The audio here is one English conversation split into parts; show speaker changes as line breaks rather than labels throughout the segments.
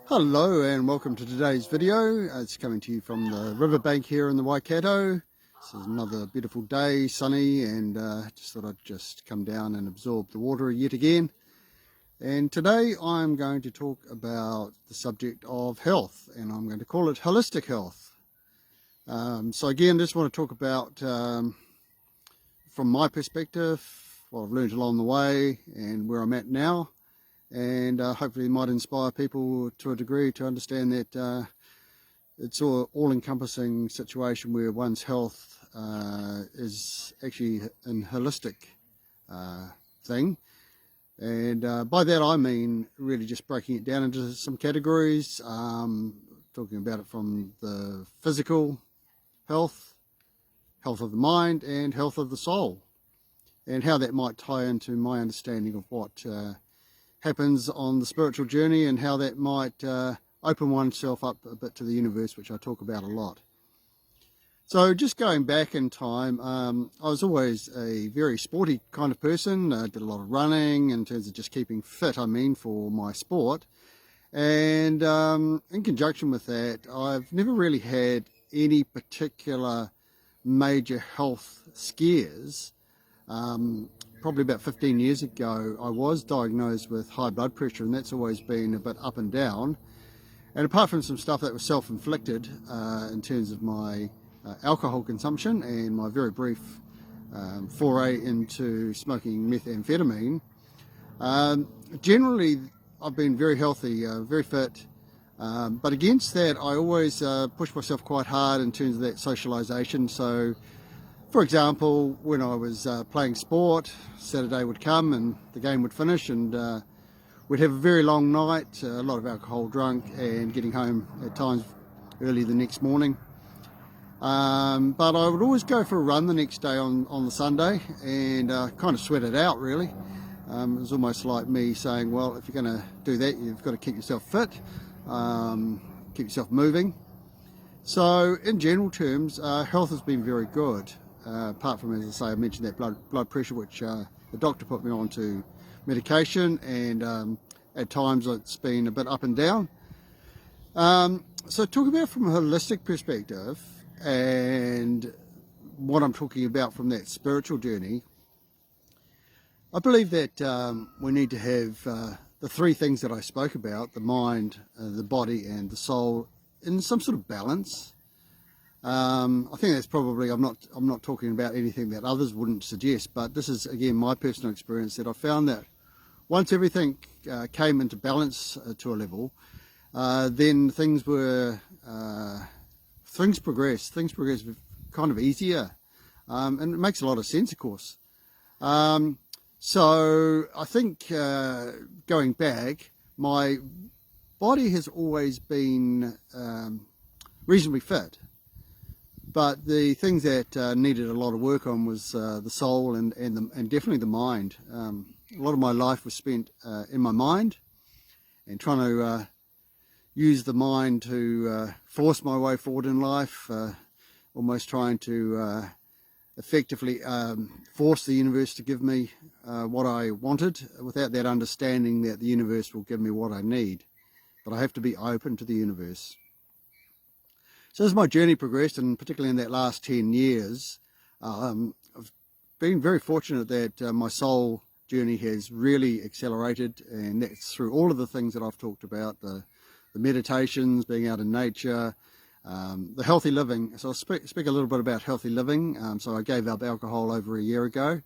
Hello and welcome to today's video. It's coming to you from the riverbank here in the Waikato. This is another beautiful day, sunny, and just thought I'd just come down and absorb the water yet again. And today I'm going to talk about the subject of health, and I'm going to call it holistic health. So again, just want to talk about from my perspective, what I've learned along the way and where I'm at now. And hopefully it might inspire people to a degree to understand that it's an all-encompassing situation where one's health is actually a holistic thing. And by that I mean really just breaking it down into some categories, talking about it from the physical health, health of the mind, and health of the soul, and how that might tie into my understanding of what happens on the spiritual journey and how that might open oneself up a bit to the universe, which I talk about a lot. So just going back in time, I was always a very sporty kind of person. I did a lot of running in terms of just keeping fit, for my sport. And in conjunction with that, I've never really had any particular major health scares. Probably about 15 years ago, I was diagnosed with high blood pressure, and that's always been a bit up and down. And apart from some stuff that was self-inflicted in terms of my alcohol consumption and my very brief foray into smoking methamphetamine, generally I've been very healthy, very fit. But against that, I always push myself quite hard in terms of that socialisation. So for example, when I was playing sport, Saturday would come and the game would finish, and we'd have a very long night, a lot of alcohol drunk, and getting home at times early the next morning. But I would always go for a run the next day on the Sunday and kind of sweat it out really. It was almost like me saying, well, if you're going to do that, you've got to keep yourself fit, keep yourself moving. So in general terms, health has been very good. Apart from, as I say, I mentioned that blood pressure, which the doctor put me on to medication, and at times it's been a bit up and down. So talking about from a holistic perspective and what I'm talking about from that spiritual journey, I believe that we need to have the three things that I spoke about: the mind, the body, and the soul, in some sort of balance. I think that's probably, I'm not talking about anything that others wouldn't suggest, but this is again my personal experience, that I found that once everything came into balance to a level, then things progressed kind of easier, and it makes a lot of sense, of course. So I think going back, my body has always been reasonably fit. But the things that needed a lot of work on was the soul and definitely the mind. A lot of my life was spent in my mind and trying to use the mind to force my way forward in life, almost trying to effectively force the universe to give me what I wanted, without that understanding that the universe will give me what I need. But I have to be open to the universe. So as my journey progressed, and particularly in that last 10 years, I've been very fortunate that my soul journey has really accelerated, and that's through all of the things that I've talked about, the meditations, being out in nature, the healthy living. So I'll speak a little bit about healthy living. So I gave up alcohol over a year ago,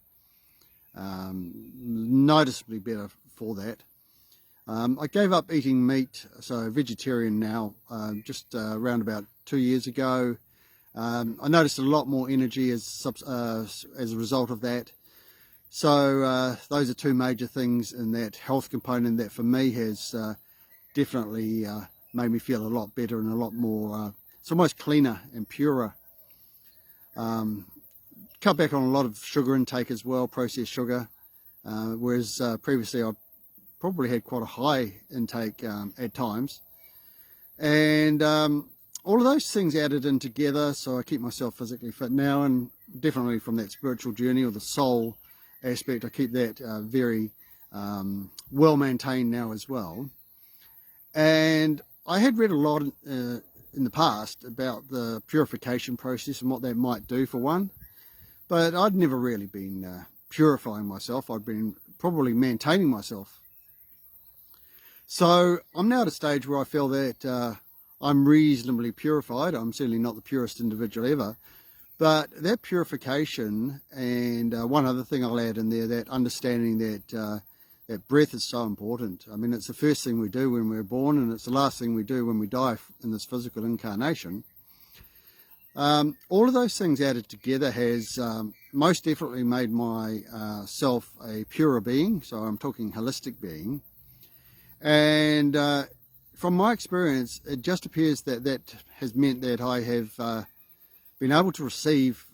noticeably better for that. I gave up eating meat, so vegetarian now, just around about 2 years ago. I noticed a lot more energy as a result of that. So those are two major things in that health component that for me has definitely made me feel a lot better and a lot more, it's almost cleaner and purer. Cut back on a lot of sugar intake as well, processed sugar, whereas previously I probably had quite a high intake at times. And all of those things added in together, so I keep myself physically fit now, and definitely from that spiritual journey or the soul aspect, I keep that very well maintained now as well. And I had read a lot in the past about the purification process and what that might do for one, but I'd never really been purifying myself. I'd been probably maintaining myself. So I'm now at a stage where I feel that I'm reasonably purified. I'm certainly not the purest individual ever, but that purification, and one other thing I'll add in there, that understanding that that breath is so important. I mean, it's the first thing we do when we're born, and it's the last thing we do when we die in this physical incarnation. All of those things added together has most definitely made myself a purer being, so I'm talking holistic being. And from my experience, it just appears that that has meant that I have been able to receive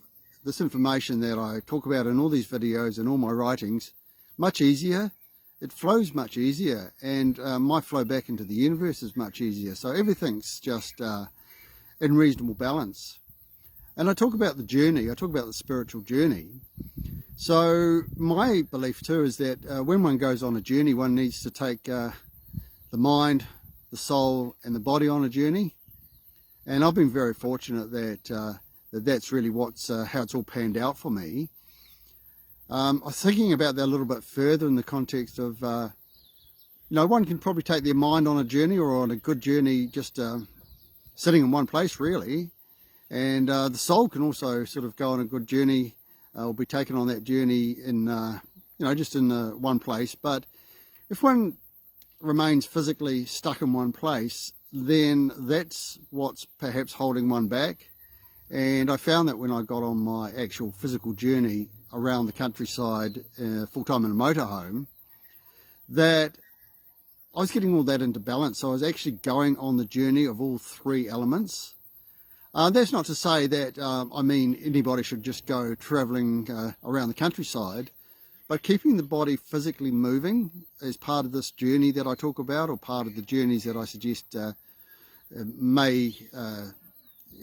this information that I talk about in all these videos and all my writings much easier. It flows much easier, and my flow back into the universe is much easier. So everything's just in reasonable balance. And I talk about the journey, I talk about the spiritual journey. So my belief too is that when one goes on a journey, one needs to take the mind, the soul and the body on a journey. And I've been very fortunate that that's really how it's all panned out for me. I was thinking about that a little bit further in the context of, one can probably take their mind on a journey or on a good journey just sitting in one place really. And the soul can also sort of go on a good journey or be taken on that journey in, just in one place. But if one remains physically stuck in one place, then that's what's perhaps holding one back. And I found that when I got on my actual physical journey around the countryside, full-time in a motorhome, that I was getting all that into balance. So I was actually going on the journey of all three elements. That's not to say that, anybody should just go travelling around the countryside, but keeping the body physically moving as part of this journey that I talk about, or part of the journeys that I suggest may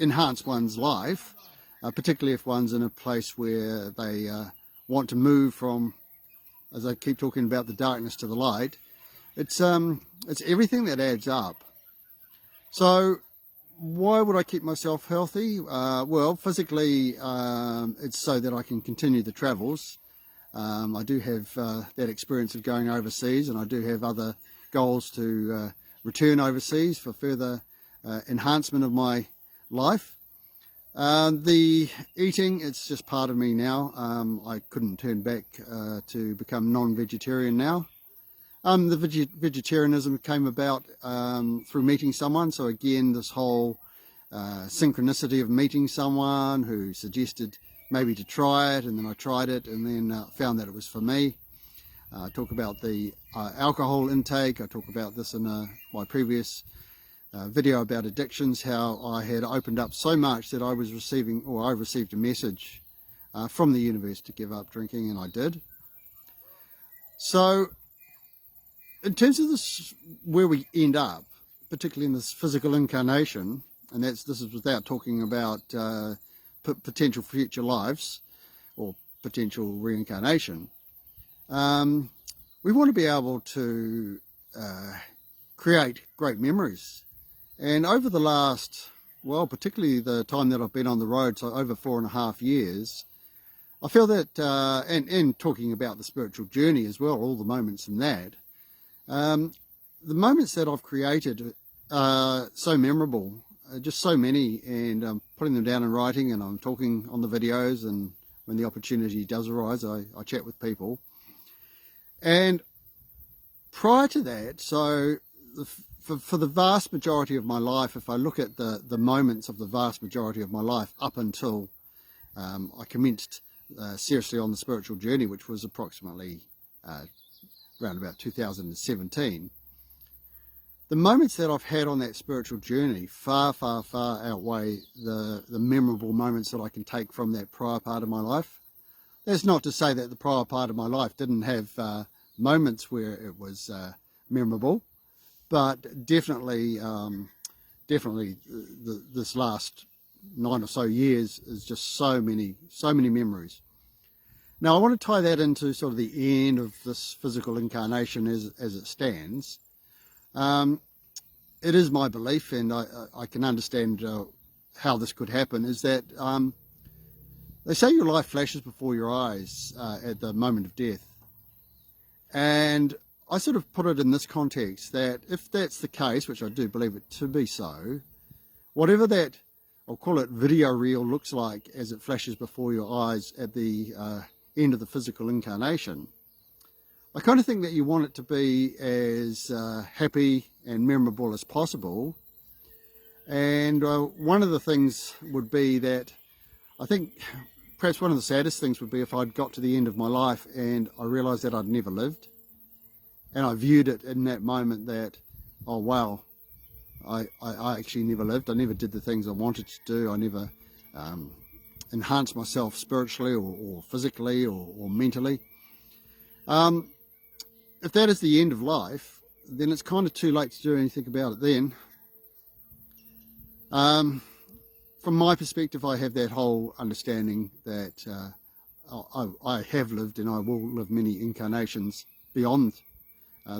enhance one's life, particularly if one's in a place where they want to move from, as I keep talking about, the darkness to the light. It's everything that adds up. So why would I keep myself healthy? Well, physically, it's so that I can continue the travels. I do have that experience of going overseas, and I do have other goals to return overseas for further enhancement of my life. The eating, it's just part of me now. I couldn't turn back to become non-vegetarian now. The vegetarianism came about through meeting someone. So again, this whole synchronicity of meeting someone who suggested maybe to try it, and then I tried it, and then found that it was for me. I talk about the alcohol intake. I talk about this in my previous video about addictions, how I had opened up so much that I received a message from the universe to give up drinking, and I did. So in terms of this, where we end up, particularly in this physical incarnation, and this is without talking about potential future lives or potential reincarnation, we want to be able to create great memories. And over the last, particularly the time that I've been on the road, so over 4.5 years, I feel that, and talking about the spiritual journey as well, all the moments in that, the moments that I've created are so memorable, just so many, and I'm putting them down in writing, and I'm talking on the videos, and when the opportunity does arise, I chat with people. And prior to that, so for the vast majority of my life, if I look at the moments of the vast majority of my life up until I commenced seriously on the spiritual journey, which was approximately around about 2017, the moments that I've had on that spiritual journey far, far, far outweigh the memorable moments that I can take from that prior part of my life. That's not to say that the prior part of my life didn't have moments where it was memorable, but definitely this last 9 or so years is just so many memories. Now I want to tie that into sort of the end of this physical incarnation as it stands. it is my belief, and I can understand how this could happen, is that they say your life flashes before your eyes at the moment of death. And I sort of put it in this context, that if that's the case, which I do believe it to be so, whatever that, I'll call it video reel, looks like as it flashes before your eyes at the end of the physical incarnation, I kind of think that you want it to be as happy and memorable as possible. And one of the things would be that I think perhaps one of the saddest things would be if I'd got to the end of my life and I realised that I'd never lived. And I viewed it in that moment that, oh wow, I actually never lived. I never did the things I wanted to do. I never enhanced myself spiritually or physically or mentally. If that is the end of life, then it's kind of too late to do anything about it then. From my perspective, I have that whole understanding that I have lived and I will live many incarnations beyond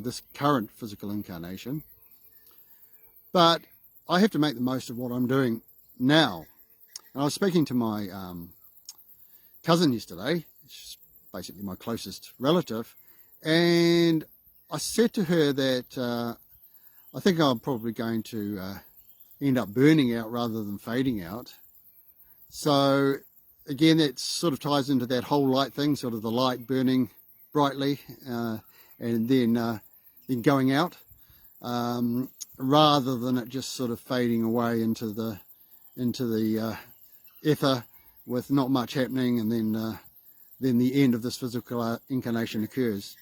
this current physical incarnation. But I have to make the most of what I'm doing now. And I was speaking to my cousin yesterday, she's basically my closest relative, and I said to her that I think I'm probably going to end up burning out rather than fading out. So again, that sort of ties into that whole light thing, sort of the light burning brightly and then going out, rather than it just sort of fading away into the ether with not much happening, and then the end of this physical incarnation occurs.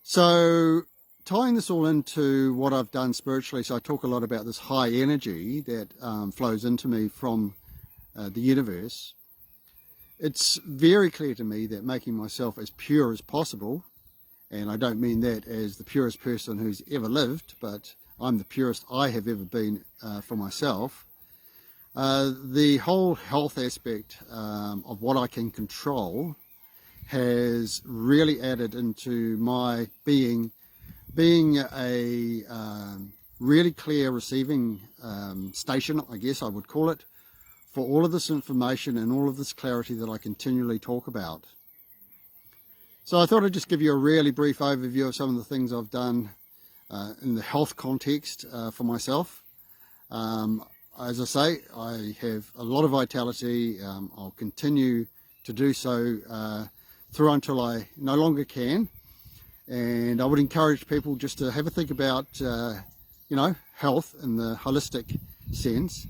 So tying this all into what I've done spiritually, so I talk a lot about this high energy that flows into me from the universe. It's very clear to me that making myself as pure as possible, and I don't mean that as the purest person who's ever lived, but I'm the purest I have ever been for myself. The whole health aspect of what I can control has really added into my being a really clear receiving station, I guess I would call it, for all of this information and all of this clarity that I continually talk about. So I thought I'd just give you a really brief overview of some of the things I've done in the health context for myself. As I say, I have a lot of vitality. I'll continue to do so through until I no longer can. And I would encourage people just to have a think about, health in the holistic sense.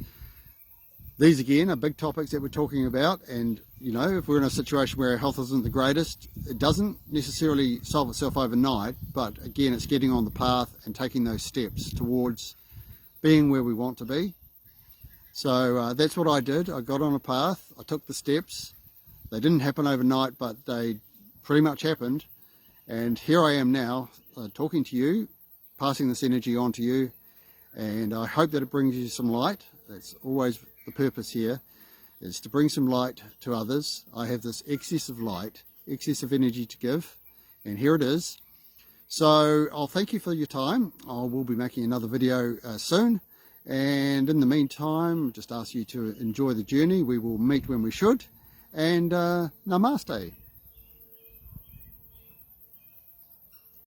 These again are big topics that we're talking about, and if we're in a situation where our health isn't the greatest, it doesn't necessarily solve itself overnight, but again, it's getting on the path and taking those steps towards being where we want to be. So that's what I did. I got on a path, I took the steps. They didn't happen overnight, but they pretty much happened, and here I am now talking to you, passing this energy on to you, and I hope that it brings you some light. That's always the purpose here, is to bring some light to others. I have this excess of light, excess of energy to give, and here it is. So I'll thank you for your time. I will be making another video soon, and in the meantime, just ask you to enjoy the journey. We will meet when we should, and namaste.